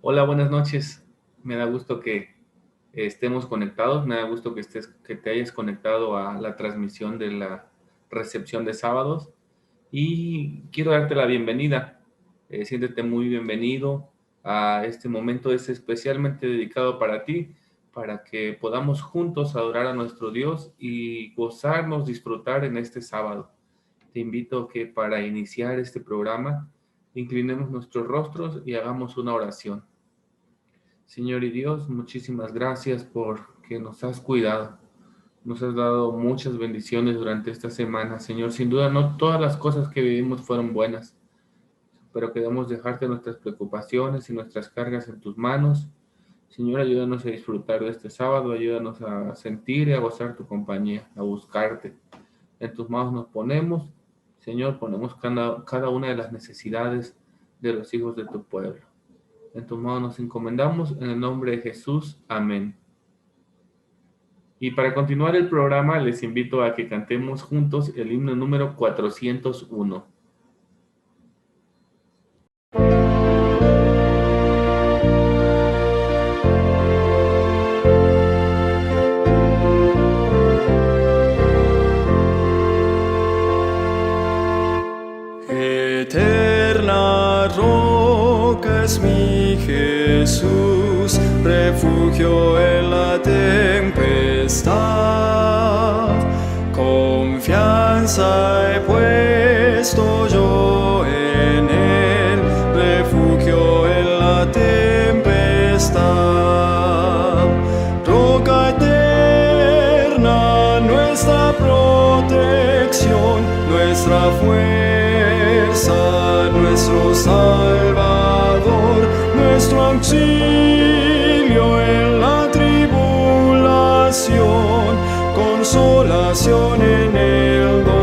Hola, buenas noches. Me da gusto que estemos conectados. Me da gusto que te hayas conectado a la transmisión de la recepción de sábados. Y quiero darte la bienvenida. Siéntete muy bienvenido a este momento. Es especialmente dedicado para ti, para que podamos juntos adorar a nuestro Dios y gozarnos, disfrutar en este sábado. Te invito a que para iniciar este programa inclinemos nuestros rostros y hagamos una oración. Señor y Dios, muchísimas gracias por que nos has cuidado. Nos has dado muchas bendiciones durante esta semana, Señor. Sin duda, no todas las cosas que vivimos fueron buenas, pero queremos dejarte nuestras preocupaciones y nuestras cargas en tus manos. Señor, ayúdanos a disfrutar de este sábado, ayúdanos a sentir y a gozar tu compañía, a buscarte. En tus manos nos ponemos, Señor, ponemos cada una de las necesidades de los hijos de tu pueblo. En tus manos nos encomendamos, en el nombre de Jesús. Amén. Y para continuar el programa, les invito a que cantemos juntos el himno número 401. Eterna roca es mi Jesús, refugio en la tempestad. Confianza he puesto yo en él, refugio en la tempestad. Roca eterna, nuestra protección, nuestra fuerza, nuestro Salvador, nuestro auxilio en la tribulación, consolación en el dolor.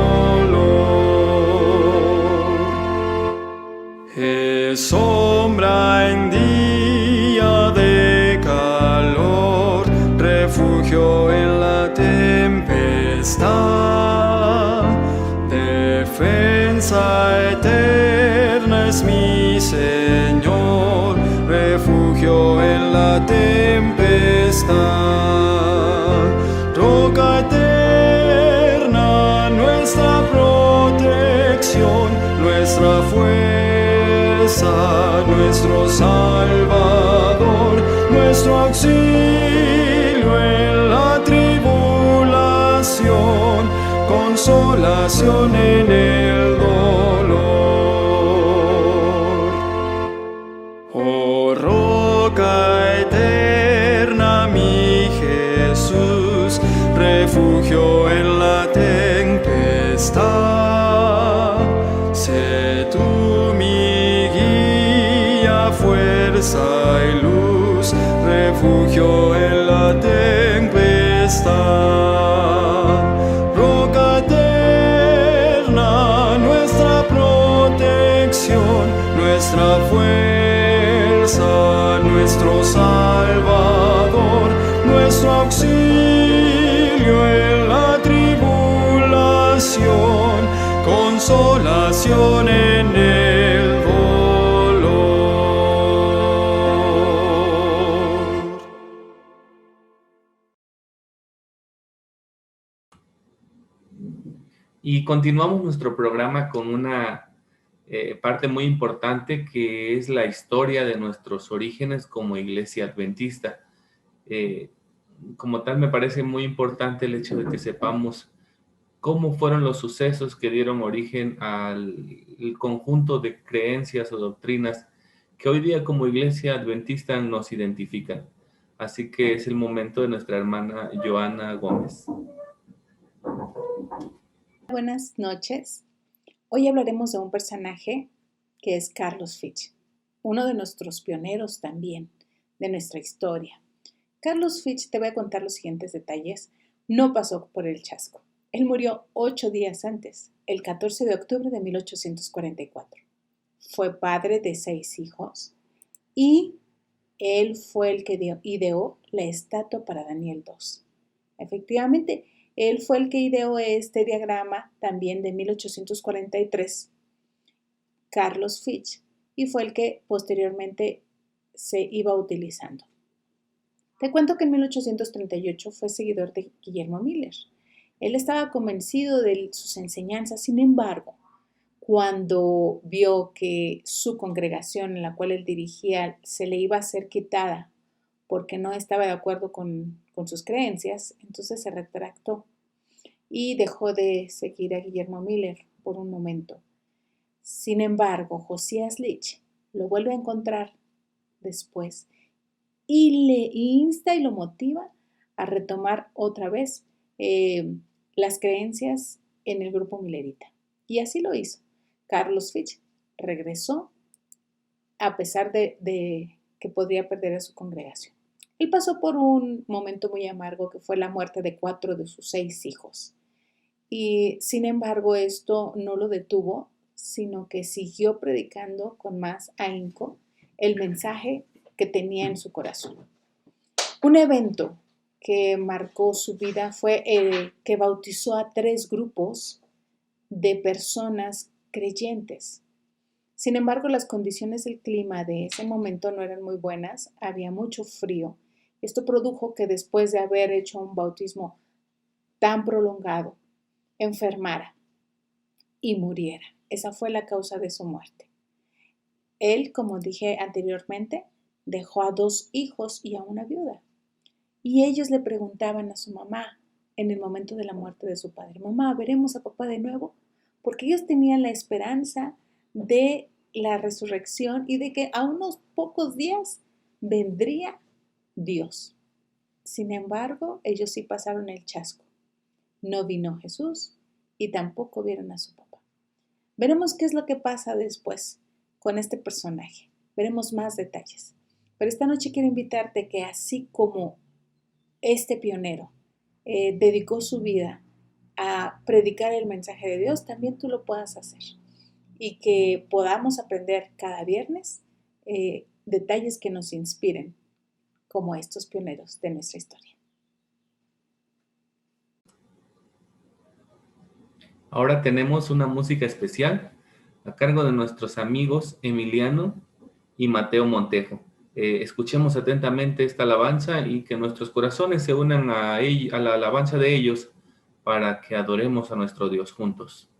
Es sombra en día de calor, refugio en la tempestad. Defensa eterna es mi Señor, refugio en la tempestad. Roca eterna, nuestra protección, nuestra fuerza, nuestro Salvador, nuestro auxilio en la tribulación, consolación en el dolor. Oh roca eterna, mi Jesús, refugio en la tempestad. Sé tú mi guía, fuerza y luz, refugio en la tempestad. Nuestra fuerza, nuestro Salvador, nuestro auxilio en la tribulación, consolación en el dolor. Y continuamos nuestro programa con una parte muy importante que es la historia de nuestros orígenes como iglesia adventista. Eh, Como tal, me parece muy importante el hecho de que sepamos cómo fueron los sucesos que dieron origen al conjunto de creencias o doctrinas que hoy día como iglesia adventista nos identifican. Así que es el momento de nuestra hermana Joana Gómez. Buenas noches. Hoy hablaremos de un personaje que es Carlos Fitch, uno de nuestros pioneros también de nuestra historia. Carlos Fitch, te voy a contar los siguientes detalles, no pasó por el chasco. Él murió 8 días antes, el 14 de octubre de 1844. Fue padre de 6 hijos y él fue el que ideó la estatua para Daniel 2. Efectivamente, él fue el que ideó este diagrama también de 1843, Carlos Fitch, y fue el que posteriormente se iba utilizando. Te cuento que en 1838 fue seguidor de Guillermo Miller. Él estaba convencido de sus enseñanzas, sin embargo, cuando vio que su congregación en la cual él dirigía se le iba a ser quitada porque no estaba de acuerdo con sus creencias, entonces se retractó y dejó de seguir a Guillermo Miller por un momento. Sin embargo, Josias Litch lo vuelve a encontrar después y le insta y lo motiva a retomar otra vez las creencias en el grupo millerita. Y así lo hizo. Carlos Fitch regresó a pesar de que podría perder a su congregación. Él pasó por un momento muy amargo que fue la muerte de 4 de sus 6 hijos. Y sin embargo esto no lo detuvo, sino que siguió predicando con más ahínco el mensaje que tenía en su corazón. Un evento que marcó su vida fue el que bautizó a 3 grupos de personas creyentes. Sin embargo, las condiciones del clima de ese momento no eran muy buenas, había mucho frío. Esto produjo que después de haber hecho un bautismo tan prolongado, enfermara y muriera. Esa fue la causa de su muerte. Él, como dije anteriormente, dejó a 2 hijos y a una viuda. Y ellos le preguntaban a su mamá en el momento de la muerte de su padre: mamá, ¿veremos a papá de nuevo? Porque ellos tenían la esperanza de la resurrección y de que a unos pocos días vendría Dios. Sin embargo, ellos sí pasaron el chasco. No vino Jesús y tampoco vieron a su papá. Veremos qué es lo que pasa después con este personaje. Veremos más detalles. Pero esta noche quiero invitarte que así como este pionero dedicó su vida a predicar el mensaje de Dios, también tú lo puedas hacer. Y que podamos aprender cada viernes detalles que nos inspiren como estos pioneros de nuestra historia. Ahora tenemos una música especial a cargo de nuestros amigos Emiliano y Mateo Montejo. Escuchemos atentamente esta alabanza y que nuestros corazones se unan a la alabanza de ellos para que adoremos a nuestro Dios juntos.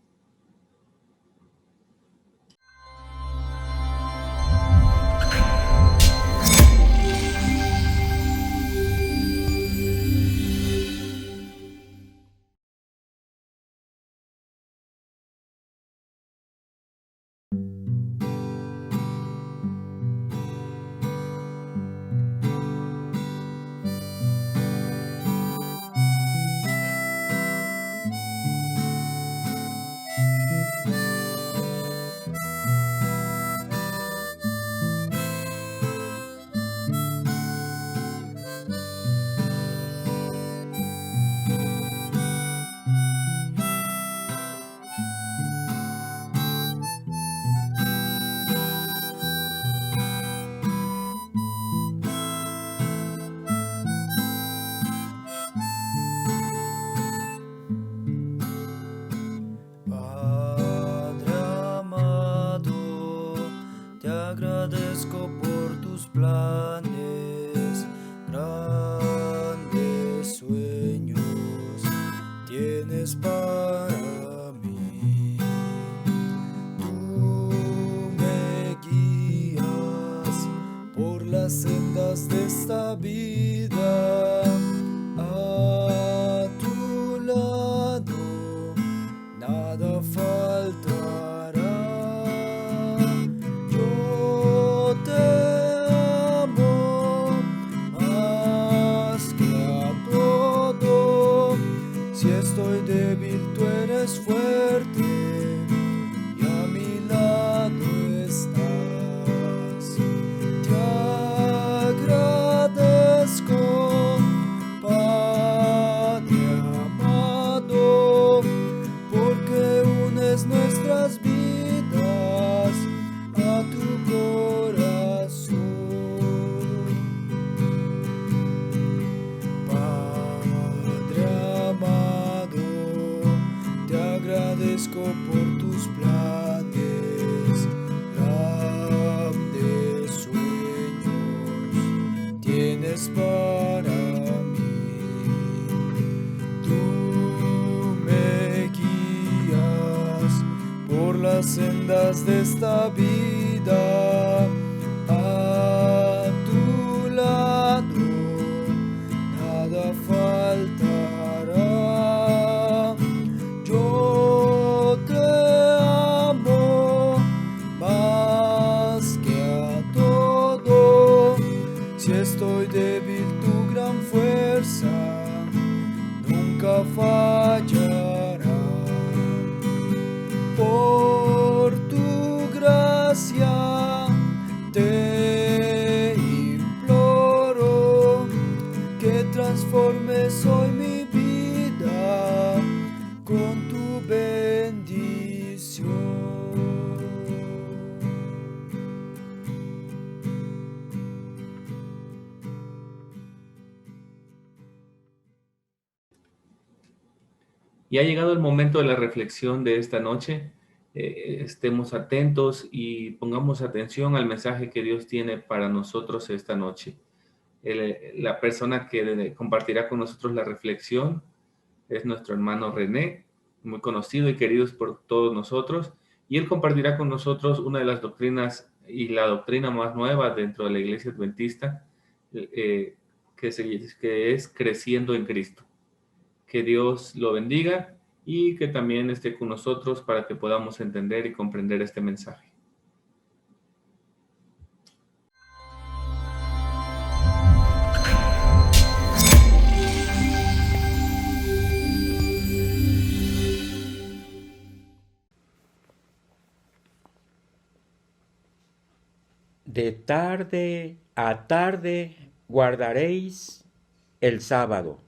Agradezco por tus planes, grandes sueños tienes para mí. Tú me guías por las sendas de esta vida. A tu lado nada faltará. Si estoy débil, tú eres fuerte y a mi lado estás. Te agradezco es para mí. Tú me guías por las sendas de esta vida. A tu lado nada faltará. Yo te amo más que a todo. Si estoy débil, tu gran fuerza nunca fallará. Por tu gracia te imploro que transformes hoy mi vida con tu bendición. Y ha llegado el momento de la reflexión de esta noche. Estemos atentos y pongamos atención al mensaje que Dios tiene para nosotros esta noche. La persona que compartirá con nosotros la reflexión es nuestro hermano René, muy conocido y querido por todos nosotros, y él compartirá con nosotros una de las doctrinas y la doctrina más nueva dentro de la Iglesia Adventista, que es creciendo en Cristo. Que Dios lo bendiga y que también esté con nosotros para que podamos entender y comprender este mensaje. De tarde a tarde guardaréis el sábado.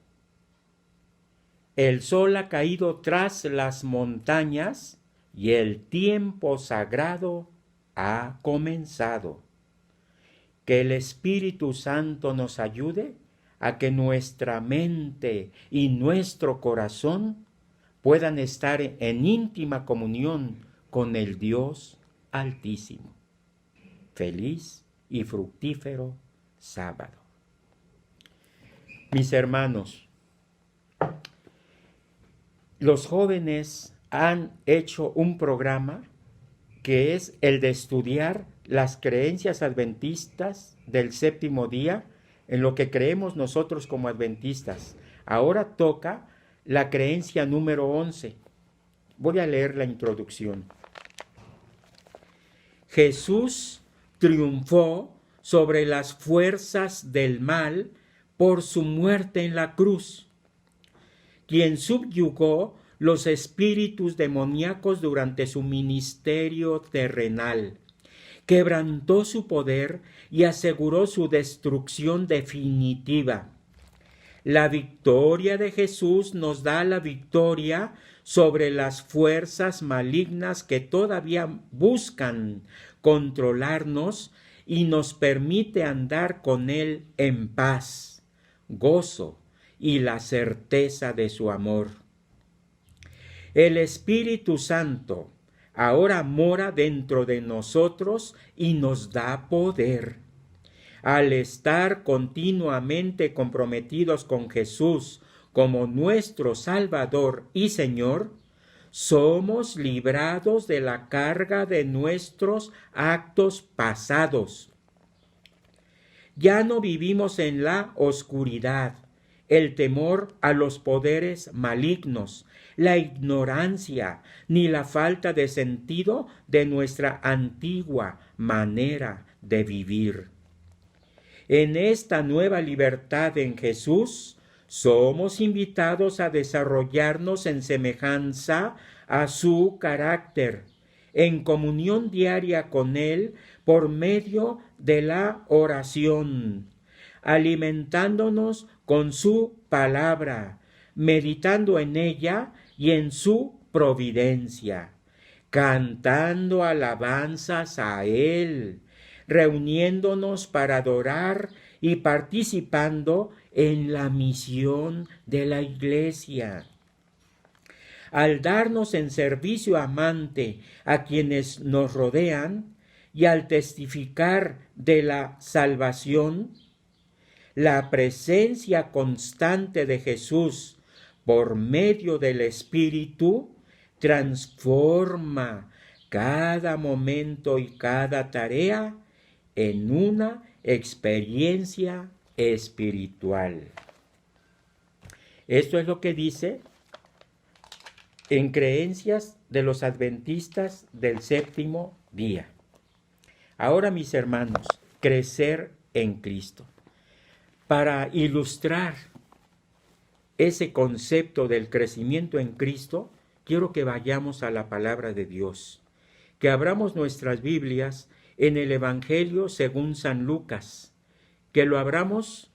El sol ha caído tras las montañas y el tiempo sagrado ha comenzado. Que el Espíritu Santo nos ayude a que nuestra mente y nuestro corazón puedan estar en íntima comunión con el Dios Altísimo. Feliz y fructífero sábado. Mis hermanos, los jóvenes han hecho un programa que es el de estudiar las creencias adventistas del séptimo día, en lo que creemos nosotros como adventistas. Ahora toca la creencia número 11. Voy a leer la introducción. Jesús triunfó sobre las fuerzas del mal por su muerte en la cruz, quien subyugó los espíritus demoníacos durante su ministerio terrenal, quebrantó su poder y aseguró su destrucción definitiva. La victoria de Jesús nos da la victoria sobre las fuerzas malignas que todavía buscan controlarnos y nos permite andar con Él en paz, gozo y la certeza de su amor. El Espíritu Santo ahora mora dentro de nosotros y nos da poder. Al estar continuamente comprometidos con Jesús como nuestro Salvador y Señor, somos librados de la carga de nuestros actos pasados. Ya no vivimos en la oscuridad, el temor a los poderes malignos, la ignorancia, ni la falta de sentido de nuestra antigua manera de vivir. En esta nueva libertad en Jesús, somos invitados a desarrollarnos en semejanza a su carácter, en comunión diaria con Él por medio de la oración, alimentándonos con su palabra, meditando en ella y en su providencia, cantando alabanzas a Él, reuniéndonos para adorar y participando en la misión de la Iglesia. Al darnos en servicio amante a quienes nos rodean y al testificar de la salvación, la presencia constante de Jesús por medio del Espíritu transforma cada momento y cada tarea en una experiencia espiritual. Esto es lo que dice en Creencias de los Adventistas del Séptimo Día. Ahora, mis hermanos, crecer en Cristo. Para ilustrar ese concepto del crecimiento en Cristo, quiero que vayamos a la palabra de Dios, que abramos nuestras Biblias en el Evangelio según San Lucas, que lo abramos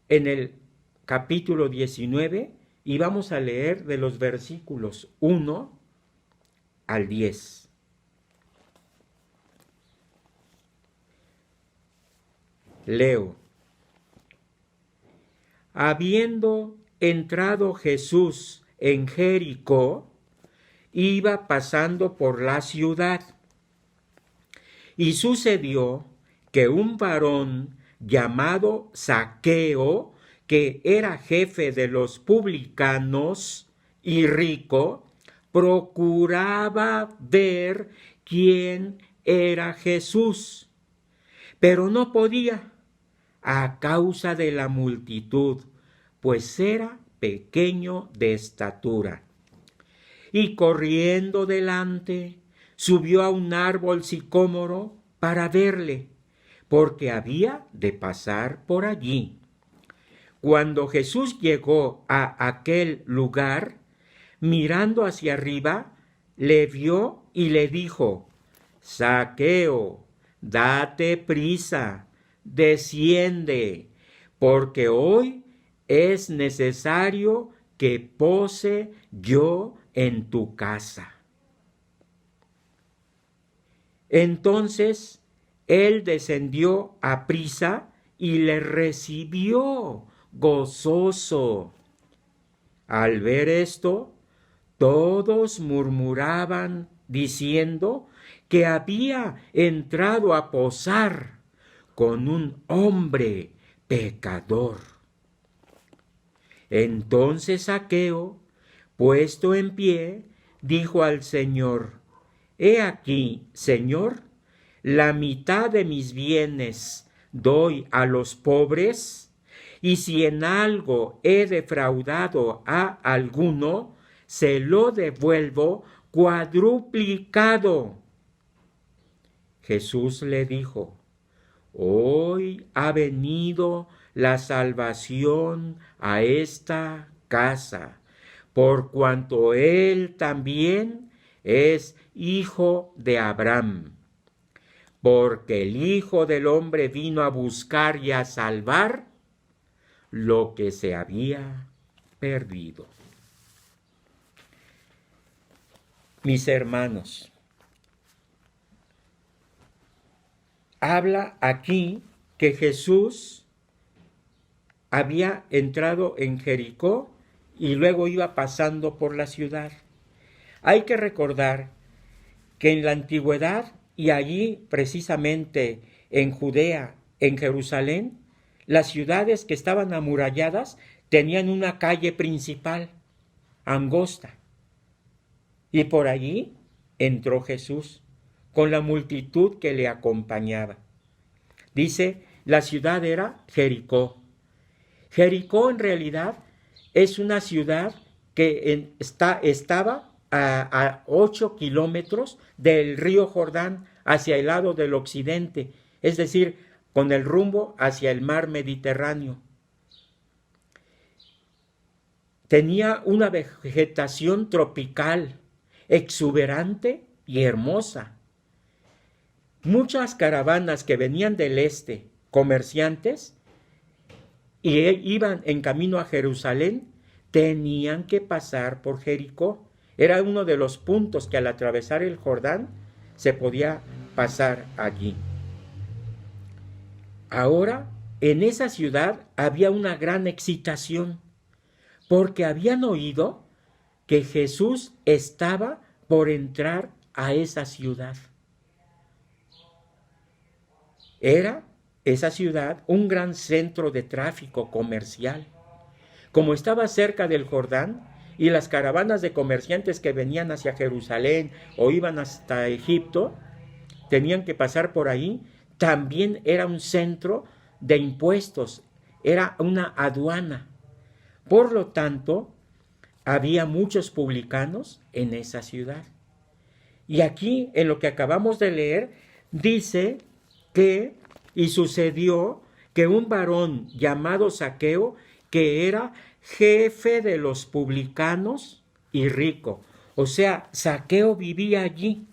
en el capítulo 19 y vamos a leer de los versículos 1 al 10. Leo. Habiendo entrado Jesús en Jericó, iba pasando por la ciudad. Y sucedió que un varón llamado Zaqueo, que era jefe de los publicanos y rico, procuraba ver quién era Jesús, pero no podía a causa de la multitud, pues era pequeño de estatura. Y corriendo delante, subió a un árbol sicómoro para verle, porque había de pasar por allí. Cuando Jesús llegó a aquel lugar, mirando hacia arriba, le vio y le dijo: Zaqueo, date prisa, desciende, porque hoy es necesario que pose yo en tu casa. Entonces él descendió a prisa y le recibió gozoso. Al ver esto, todos murmuraban diciendo que había entrado a posar con un hombre pecador. Entonces Zaqueo, puesto en pie, dijo al Señor: He aquí, Señor, la mitad de mis bienes doy a los pobres, y si en algo he defraudado a alguno, se lo devuelvo cuadruplicado. Jesús le dijo: Hoy ha venido la salvación a esta casa, por cuanto él también es hijo de Abraham, porque el Hijo del Hombre vino a buscar y a salvar lo que se había perdido. Mis hermanos, habla aquí que Jesús había entrado en Jericó y luego iba pasando por la ciudad. Hay que recordar que en la antigüedad y allí precisamente en Judea, en Jerusalén, las ciudades que estaban amuralladas tenían una calle principal, angosta. Y por allí entró Jesús con la multitud que le acompañaba. Dice, la ciudad era Jericó. Jericó en realidad es una ciudad que estaba a 8 kilómetros del río Jordán hacia el lado del occidente, es decir, con el rumbo hacia el mar Mediterráneo. Tenía una vegetación tropical, exuberante y hermosa. Muchas caravanas que venían del este, comerciantes, y iban en camino a Jerusalén, tenían que pasar por Jericó. Era uno de los puntos que al atravesar el Jordán se podía pasar allí. Ahora, en esa ciudad había una gran excitación, porque habían oído que Jesús estaba por entrar a esa ciudad. Era esa ciudad un gran centro de tráfico comercial. Como estaba cerca del Jordán y las caravanas de comerciantes que venían hacia Jerusalén o iban hasta Egipto, tenían que pasar por ahí, también era un centro de impuestos, era una aduana. Por lo tanto, había muchos publicanos en esa ciudad. Y aquí, en lo que acabamos de leer, dice que, y sucedió que un varón llamado Zaqueo, que era jefe de los publicanos y rico. O sea, Zaqueo vivía allí,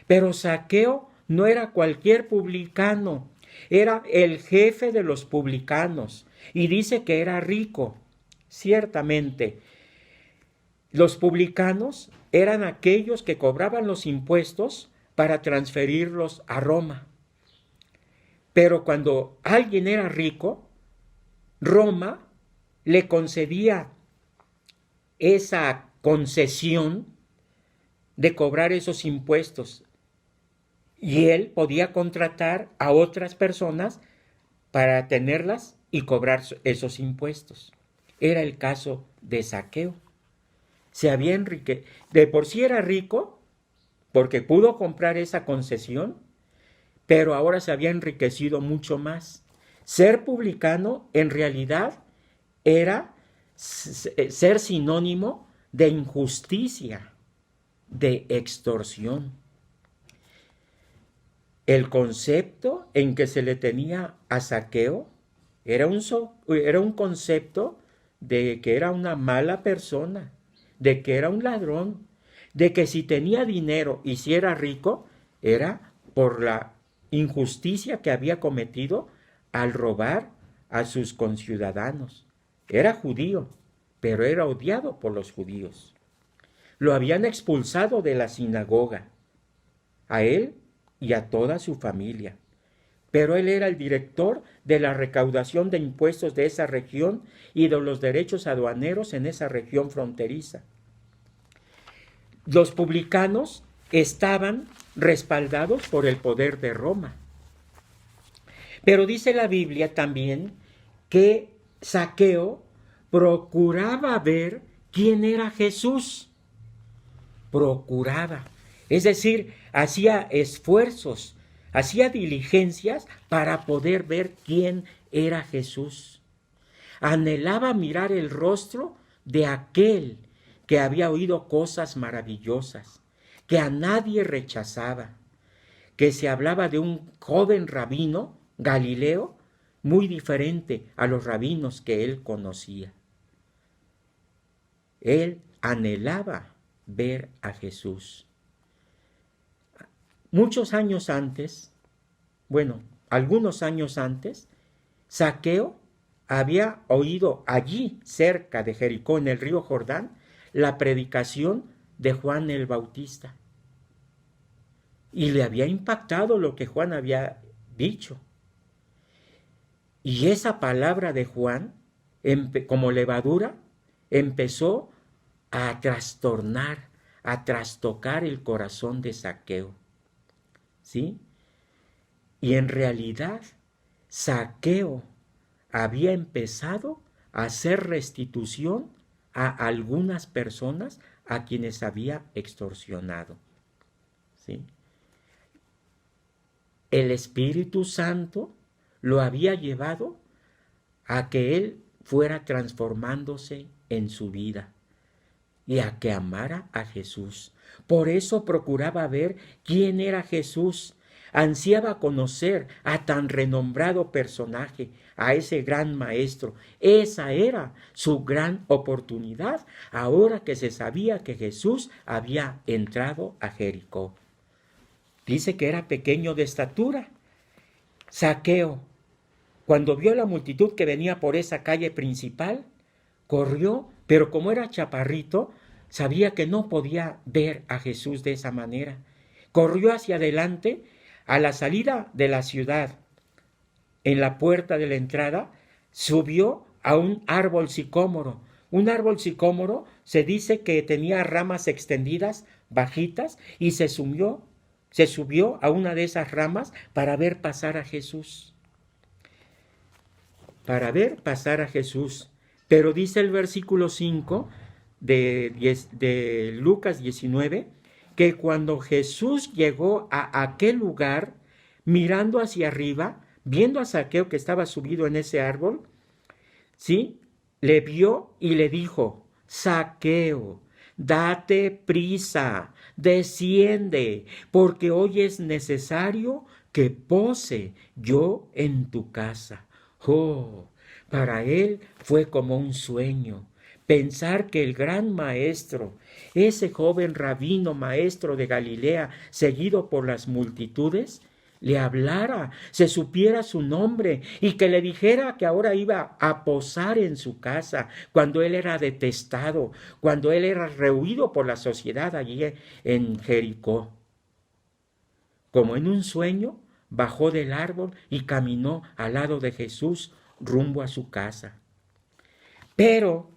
pero Zaqueo no era cualquier publicano, era el jefe de los publicanos y dice que era rico. Ciertamente, los publicanos eran aquellos que cobraban los impuestos para transferirlos a Roma. Pero cuando alguien era rico, Roma le concedía esa concesión de cobrar esos impuestos y él podía contratar a otras personas para tenerlas y cobrar esos impuestos. Era el caso de Zaqueo. Se había enriquecido. De por sí era rico porque pudo comprar esa concesión, pero ahora se había enriquecido mucho más. Ser publicano en realidad era ser sinónimo de injusticia, de extorsión. El concepto en que se le tenía a Zaqueo era un concepto de que era una mala persona, de que era un ladrón, de que si tenía dinero y si era rico, era por la injusticia que había cometido al robar a sus conciudadanos. Era judío, pero era odiado por los judíos. Lo habían expulsado de la sinagoga, a él y a toda su familia. Pero él era el director de la recaudación de impuestos de esa región y de los derechos aduaneros en esa región fronteriza. Los publicanos estaban respaldados por el poder de Roma. Pero dice la Biblia también que Zaqueo procuraba ver quién era Jesús. Procuraba. Es decir, hacía esfuerzos, hacía diligencias para poder ver quién era Jesús. Anhelaba mirar el rostro de aquel que había oído cosas maravillosas, que a nadie rechazaba, que se hablaba de un joven rabino Galileo muy diferente a los rabinos que él conocía. Él anhelaba ver a Jesús. Muchos años antes, algunos años antes, Zaqueo había oído allí, cerca de Jericó, en el río Jordán, la predicación de Juan el Bautista. Y le había impactado lo que Juan había dicho. Y esa palabra de Juan, como levadura, empezó a trastornar, a trastocar el corazón de Zaqueo. ¿Sí? Y en realidad, Zaqueo había empezado a hacer restitución a algunas personas a quienes había extorsionado. ¿Sí? El Espíritu Santo lo había llevado a que él fuera transformándose en su vida y a que amara a Jesús. Por eso procuraba ver quién era Jesús, ansiaba conocer a tan renombrado personaje, a ese gran maestro. Esa era su gran oportunidad, ahora que se sabía que Jesús había entrado a Jericó. Dice que era pequeño de estatura. Zaqueo, cuando vio la multitud que venía por esa calle principal, corrió, pero como era chaparrito, sabía que no podía ver a Jesús de esa manera. Corrió hacia adelante, a la salida de la ciudad, en la puerta de la entrada, subió a un árbol sicómoro. Un árbol sicómoro se dice que tenía ramas extendidas, bajitas, y se subió a una de esas ramas para ver pasar a Jesús. para ver pasar a Jesús. Pero dice el versículo 5 de Lucas 19, que cuando Jesús llegó a aquel lugar, mirando hacia arriba, viendo a Zaqueo que estaba subido en ese árbol, ¿sí? Le vio y le dijo: Zaqueo, date prisa, desciende, porque hoy es necesario que pose yo en tu casa. Oh, para él fue como un sueño pensar que el gran maestro, ese joven rabino maestro de Galilea, seguido por las multitudes, le hablara, se supiera su nombre y que le dijera que ahora iba a posar en su casa, cuando él era detestado, cuando él era rehuido por la sociedad allí en Jericó. Como en un sueño, bajó del árbol y caminó al lado de Jesús rumbo a su casa. Pero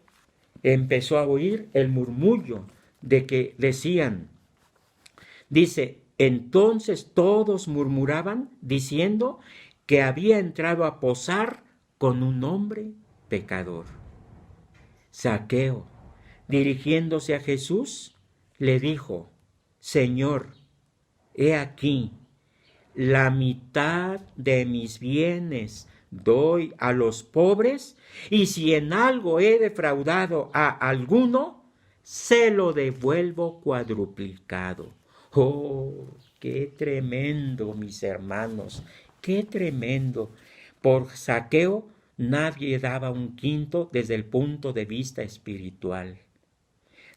empezó a oír el murmullo de que decían, dice, entonces todos murmuraban diciendo que había entrado a posar con un hombre pecador. Zaqueo, dirigiéndose a Jesús, le dijo: Señor, he aquí, la mitad de mis bienes doy a los pobres, y si en algo he defraudado a alguno, se lo devuelvo cuadruplicado. ¡Oh, qué tremendo, mis hermanos! ¡Qué tremendo! Por Zaqueo nadie daba un quinto desde el punto de vista espiritual.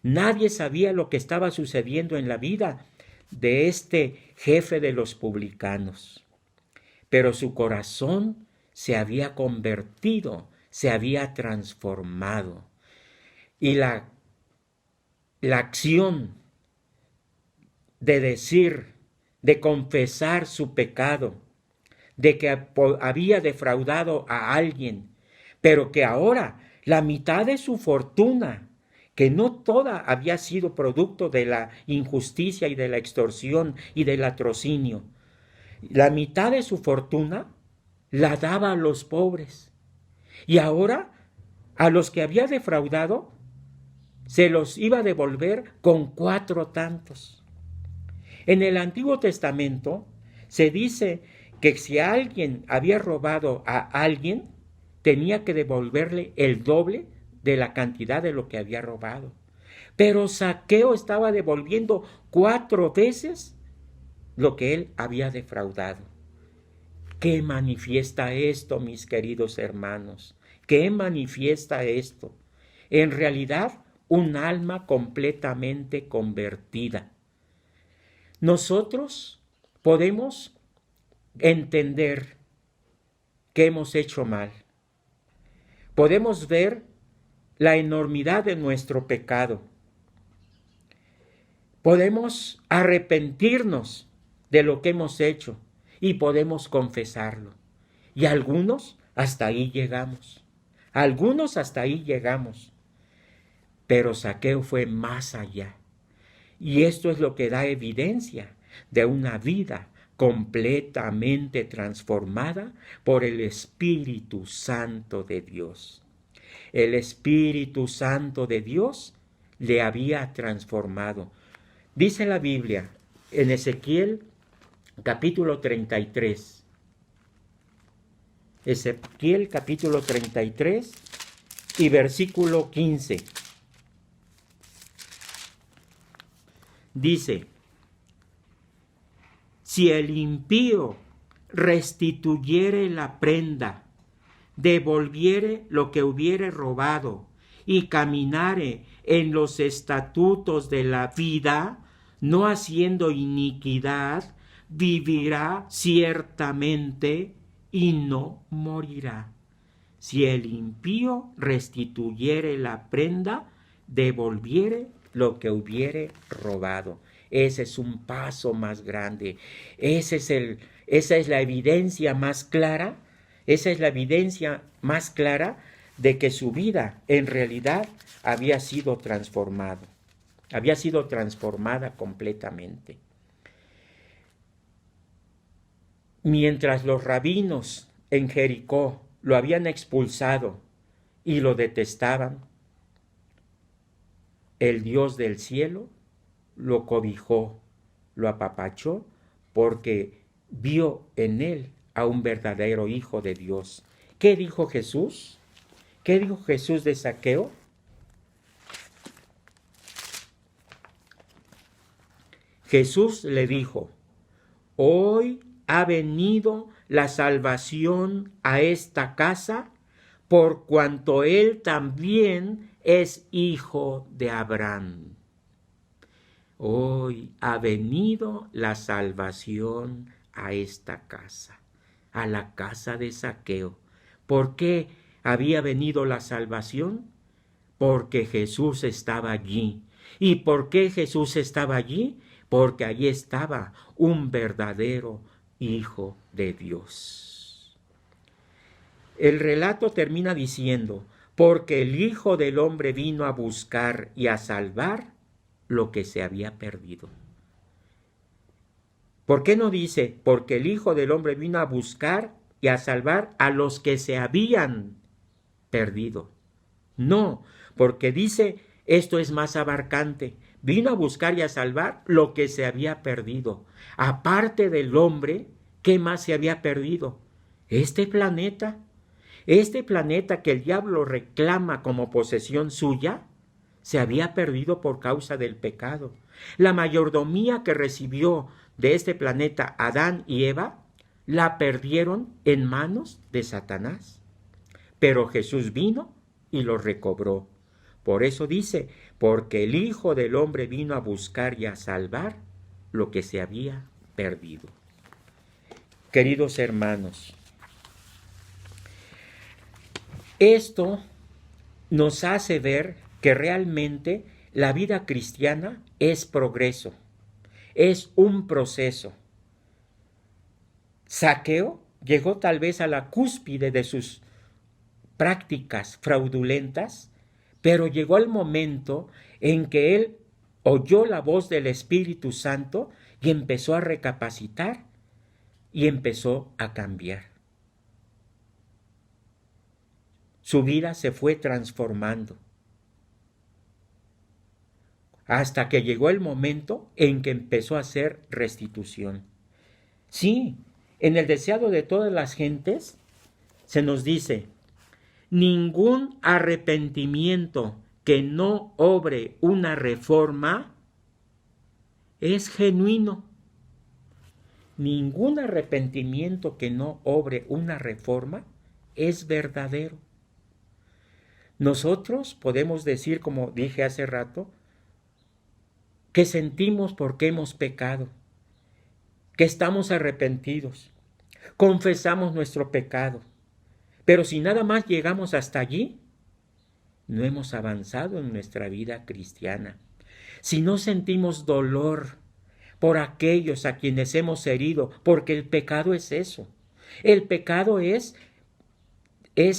Nadie sabía lo que estaba sucediendo en la vida de este jefe de los publicanos. Pero su corazón se había convertido, se había transformado. Y la acción de decir, de confesar su pecado, de que había defraudado a alguien, pero que ahora la mitad de su fortuna, que no toda había sido producto de la injusticia y de la extorsión y del latrocinio, la mitad de su fortuna la daba a los pobres. Y ahora, a los que había defraudado, se los iba a devolver con 4 tantos. En el Antiguo Testamento se dice que si alguien había robado a alguien, tenía que devolverle el doble de la cantidad de lo que había robado. Pero Zaqueo estaba devolviendo 4 veces lo que él había defraudado. ¿Qué manifiesta esto, mis queridos hermanos? ¿Qué manifiesta esto? En realidad, un alma completamente convertida. Nosotros podemos entender que hemos hecho mal. Podemos ver la enormidad de nuestro pecado. Podemos arrepentirnos de lo que hemos hecho y podemos confesarlo. Y algunos hasta ahí llegamos. Algunos hasta ahí llegamos. Pero Zaqueo fue más allá. Y esto es lo que da evidencia de una vida completamente transformada por el Espíritu Santo de Dios. El Espíritu Santo de Dios le había transformado. Dice la Biblia en Ezequiel capítulo 33. Ezequiel capítulo 33 y versículo 15. Dice: si el impío restituyere la prenda, devolviere lo que hubiere robado, y caminare en los estatutos de la vida, no haciendo iniquidad, vivirá ciertamente y no morirá. Si el impío restituyere la prenda, devolviere lo que hubiere robado. Ese es un paso más grande. Esa es la evidencia más clara. Esa es la evidencia más clara de que su vida en realidad había sido transformada. Había sido transformada completamente. Mientras los rabinos en Jericó lo habían expulsado y lo detestaban, el Dios del cielo lo cobijó, lo apapachó, porque vio en él a un verdadero hijo de Dios. ¿Qué dijo Jesús? ¿Qué dijo Jesús de Zaqueo? Jesús le dijo: hoy ha venido la salvación a esta casa, por cuanto él también es hijo de Abraham. Hoy ha venido la salvación a esta casa, a la casa de Zaqueo. ¿Por qué había venido la salvación? Porque Jesús estaba allí. ¿Y por qué Jesús estaba allí? Porque allí estaba un verdadero Hijo de Dios. El relato termina diciendo: porque el Hijo del Hombre vino a buscar y a salvar lo que se había perdido. ¿Por qué no dice: porque el Hijo del Hombre vino a buscar y a salvar a los que se habían perdido? No, porque dice, esto es más abarcante. Vino a buscar y a salvar lo que se había perdido. Aparte del hombre, ¿qué más se había perdido? Este planeta que el diablo reclama como posesión suya, se había perdido por causa del pecado. La mayordomía que recibió de este planeta Adán y Eva, la perdieron en manos de Satanás. Pero Jesús vino y lo recobró. Por eso dice, porque el Hijo del Hombre vino a buscar y a salvar lo que se había perdido. Queridos hermanos, esto nos hace ver que realmente la vida cristiana es progreso, es un proceso. Zaqueo llegó tal vez a la cúspide de sus prácticas fraudulentas, pero llegó el momento en que él oyó la voz del Espíritu Santo y empezó a recapacitar y empezó a cambiar. Su vida se fue transformando hasta que llegó el momento en que empezó a hacer restitución. Sí, en el deseado de todas las gentes se nos dice: ningún arrepentimiento que no obre una reforma es genuino. Ningún arrepentimiento que no obre una reforma es verdadero. Nosotros podemos decir, como dije hace rato, que sentimos porque hemos pecado, que estamos arrepentidos, confesamos nuestro pecado. Pero si nada más llegamos hasta allí, no hemos avanzado en nuestra vida cristiana. Si no sentimos dolor por aquellos a quienes hemos herido, porque el pecado es eso. El pecado es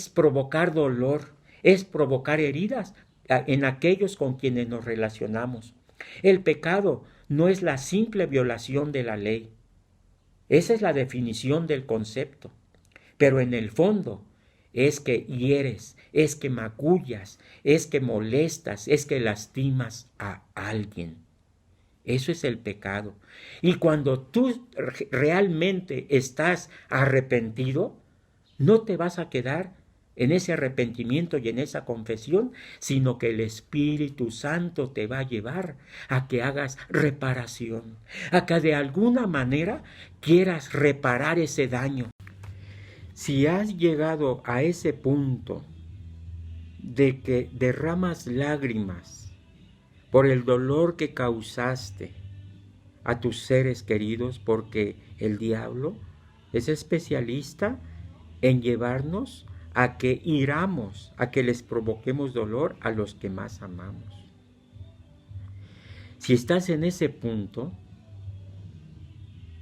provocar dolor, es provocar heridas en aquellos con quienes nos relacionamos. El pecado no es la simple violación de la ley. Esa es la definición del concepto. Pero en el fondo es que hieres, es que magullas, es que molestas, es que lastimas a alguien. Eso es el pecado. Y cuando tú realmente estás arrepentido, no te vas a quedar en ese arrepentimiento y en esa confesión, sino que el Espíritu Santo te va a llevar a que hagas reparación, a que de alguna manera quieras reparar ese daño. Si has llegado a ese punto de que derramas lágrimas por el dolor que causaste a tus seres queridos, porque el diablo es especialista en llevarnos a que iramos, a que les provoquemos dolor a los que más amamos. Si estás en ese punto,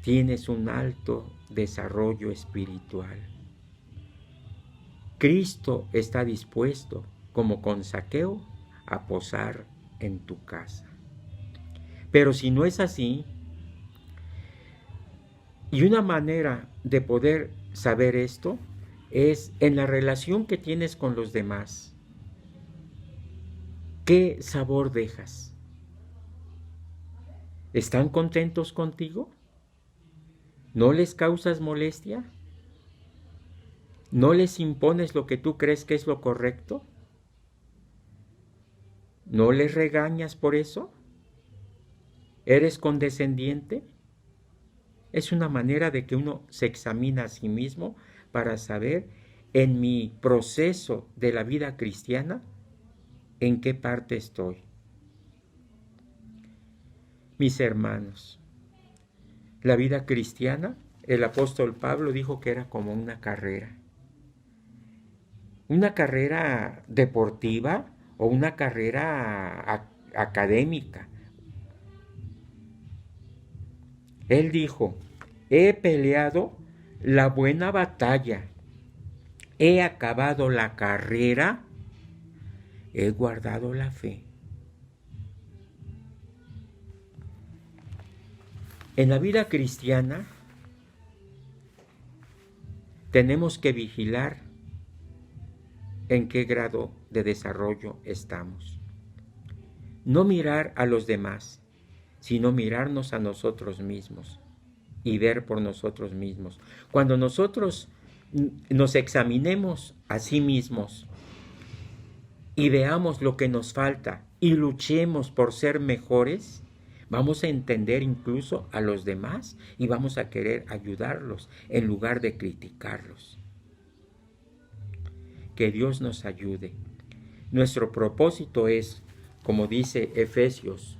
tienes un alto desarrollo espiritual. Cristo está dispuesto, como con Zaqueo, a posar en tu casa. Pero si no es así, y una manera de poder saber esto es en la relación que tienes con los demás. ¿Qué sabor dejas? ¿Están contentos contigo? ¿No les causas molestia? ¿No les impones lo que tú crees que es lo correcto? ¿No les regañas por eso? ¿Eres condescendiente? Es una manera de que uno se examina a sí mismo para saber en mi proceso de la vida cristiana en qué parte estoy. Mis hermanos, la vida cristiana, el apóstol Pablo dijo que era como una carrera deportiva o una carrera académica. Él dijo, he peleado la buena batalla, he acabado la carrera, he guardado la fe. En la vida cristiana tenemos que vigilar en qué grado de desarrollo estamos. No mirar a los demás, sino mirarnos a nosotros mismos y ver por nosotros mismos. Cuando nosotros nos examinemos a sí mismos y veamos lo que nos falta y luchemos por ser mejores, vamos a entender incluso a los demás y vamos a querer ayudarlos en lugar de criticarlos. Que Dios nos ayude. Nuestro propósito es, como dice Efesios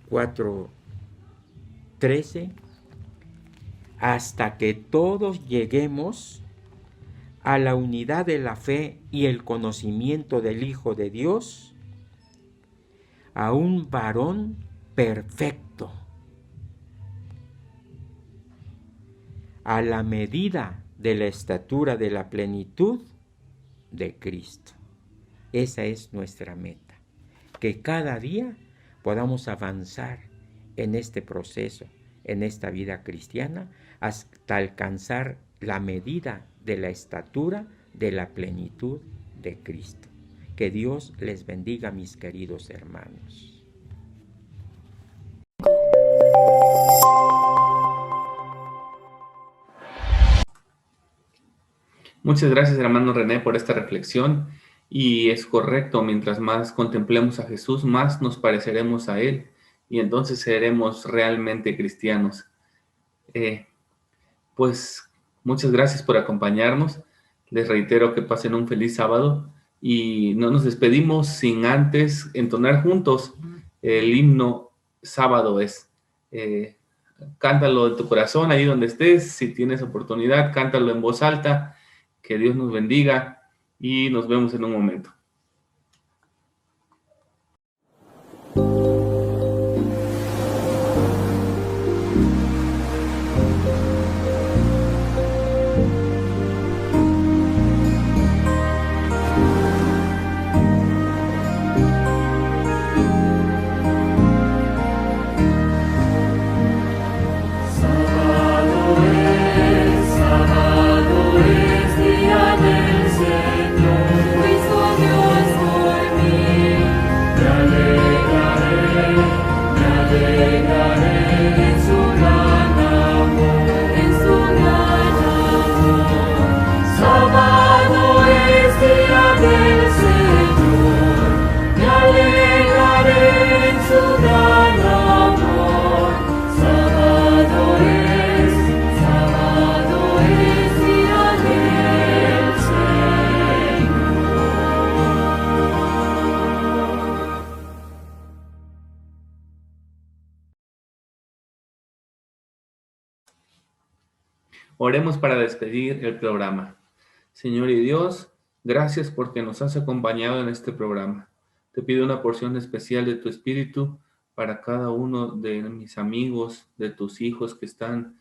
4:13, hasta que todos lleguemos a la unidad de la fe y el conocimiento del Hijo de Dios, a un varón perfecto, a la medida de la estatura de la plenitud de Cristo. Esa es nuestra meta, que cada día podamos avanzar en este proceso, en esta vida cristiana, hasta alcanzar la medida de la estatura de la plenitud de Cristo. Que Dios les bendiga, mis queridos hermanos. Muchas gracias, hermano René, por esta reflexión. Y es correcto, mientras más contemplemos a Jesús, más nos pareceremos a Él y entonces seremos realmente cristianos. Pues muchas gracias por acompañarnos. Les reitero que pasen un feliz sábado y no nos despedimos sin antes entonar juntos el himno Sábado es. Cántalo de tu corazón, ahí donde estés. Si tienes oportunidad, cántalo en voz alta. Que Dios nos bendiga y nos vemos en un momento. Oremos para despedir el programa. Señor y Dios, gracias porque nos has acompañado en este programa. Te pido una porción especial de tu Espíritu para cada uno de mis amigos, de tus hijos que están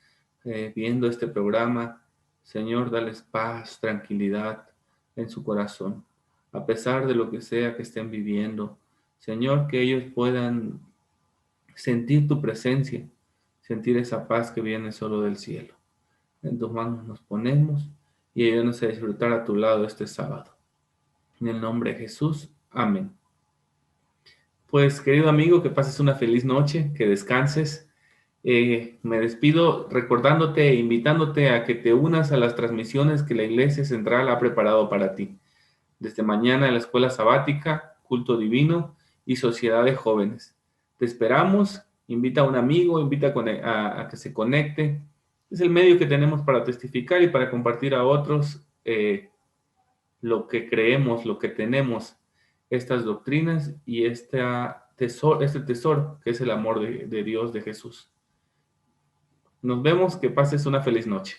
viendo este programa. Señor, dales paz, tranquilidad en su corazón, a pesar de lo que sea que estén viviendo. Señor, que ellos puedan sentir tu presencia, sentir esa paz que viene solo del cielo. En tus manos nos ponemos y ayúdanos a disfrutar a tu lado este sábado. En el nombre de Jesús. Amén. Pues, querido amigo, que pases una feliz noche, que descanses. Me despido recordándote e invitándote a que te unas a las transmisiones que la Iglesia Central ha preparado para ti. Desde mañana en la escuela sabática, culto divino y sociedad de jóvenes. Te esperamos, invita a un amigo, invita a que se conecte. Es el medio que tenemos para testificar y para compartir a otros lo que creemos, lo que tenemos, estas doctrinas y este tesoro que es el amor de Dios, de Jesús. Nos vemos, que pases una feliz noche.